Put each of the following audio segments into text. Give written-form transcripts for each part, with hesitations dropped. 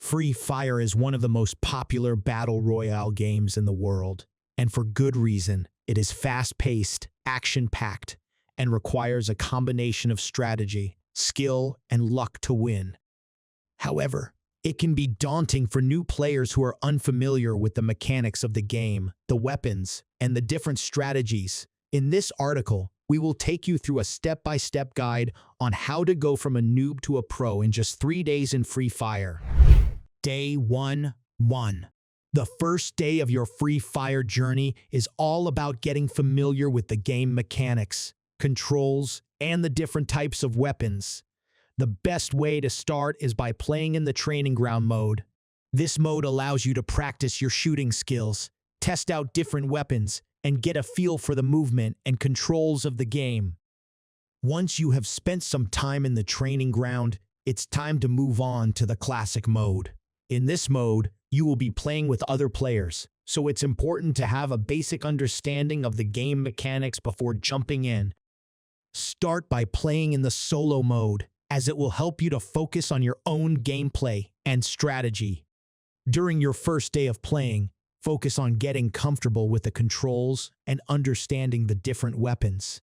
Free Fire is one of the most popular battle royale games in the world, and for good reason. It is fast-paced, action-packed, and requires a combination of strategy, skill, and luck to win. However, it can be daunting for new players who are unfamiliar with the mechanics of the game, the weapons, and the different strategies. In this article, we will take you through a step-by-step guide on how to go from a noob to a pro in just 3 days in Free Fire. Day 1. The first day of your Free Fire journey is all about getting familiar with the game mechanics, controls, and the different types of weapons. The best way to start is by playing in the training ground mode. This mode allows you to practice your shooting skills, test out different weapons, and get a feel for the movement and controls of the game. Once you have spent some time in the training ground, it's time to move on to the classic mode. In this mode, you will be playing with other players, so it's important to have a basic understanding of the game mechanics before jumping in. Start by playing in the solo mode, as it will help you to focus on your own gameplay and strategy. During your first day of playing, focus on getting comfortable with the controls and understanding the different weapons.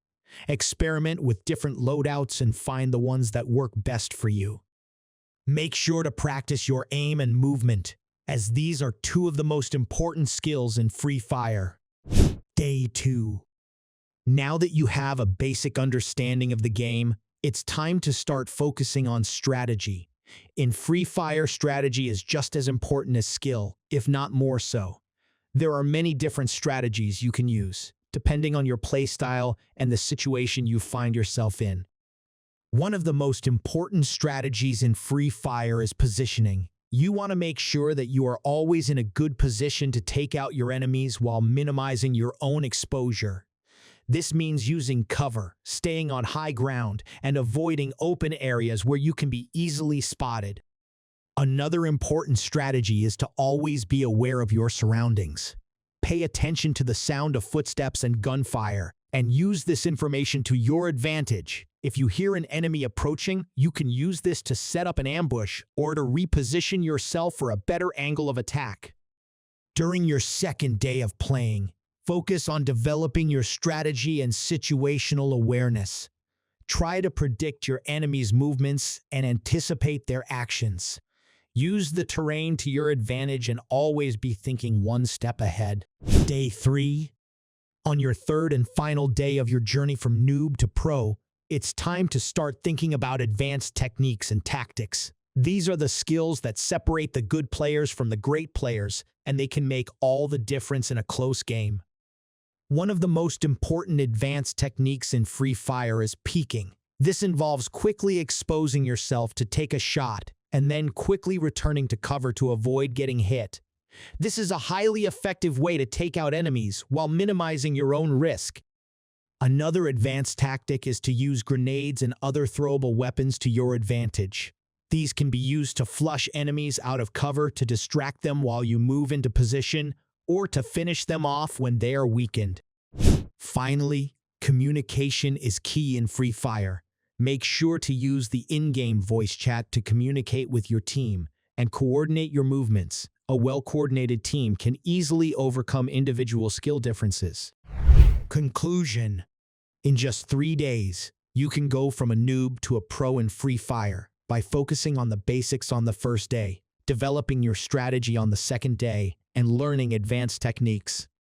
Experiment with different loadouts and find the ones that work best for you. Make sure to practice your aim and movement, as these are two of the most important skills in Free Fire. Day 2. Now that you have a basic understanding of the game, it's time to start focusing on strategy. In Free Fire, strategy is just as important as skill, if not more so. There are many different strategies you can use, depending on your playstyle and the situation you find yourself in. One of the most important strategies in Free Fire is positioning. You want to make sure that you are always in a good position to take out your enemies while minimizing your own exposure. This means using cover, staying on high ground, and avoiding open areas where you can be easily spotted. Another important strategy is to always be aware of your surroundings. Pay attention to the sound of footsteps and gunfire, and use this information to your advantage. If you hear an enemy approaching, you can use this to set up an ambush or to reposition yourself for a better angle of attack. During your second day of playing, focus on developing your strategy and situational awareness. Try to predict your enemy's movements and anticipate their actions. Use the terrain to your advantage and always be thinking one step ahead. Day 3. On your third and final day of your journey from noob to pro, it's time to start thinking about advanced techniques and tactics. These are the skills that separate the good players from the great players, and they can make all the difference in a close game. One of the most important advanced techniques in Free Fire is peeking. This involves quickly exposing yourself to take a shot, and then quickly returning to cover to avoid getting hit. This is a highly effective way to take out enemies while minimizing your own risk. Another advanced tactic is to use grenades and other throwable weapons to your advantage. These can be used to flush enemies out of cover, to distract them while you move into position, or to finish them off when they are weakened. Finally, communication is key in Free Fire. Make sure to use the in-game voice chat to communicate with your team and coordinate your movements. A well-coordinated team can easily overcome individual skill differences. Conclusion. In just 3 days, you can go from a noob to a pro in Free Fire by focusing on the basics on the first day, developing your strategy on the second day, and learning advanced techniques.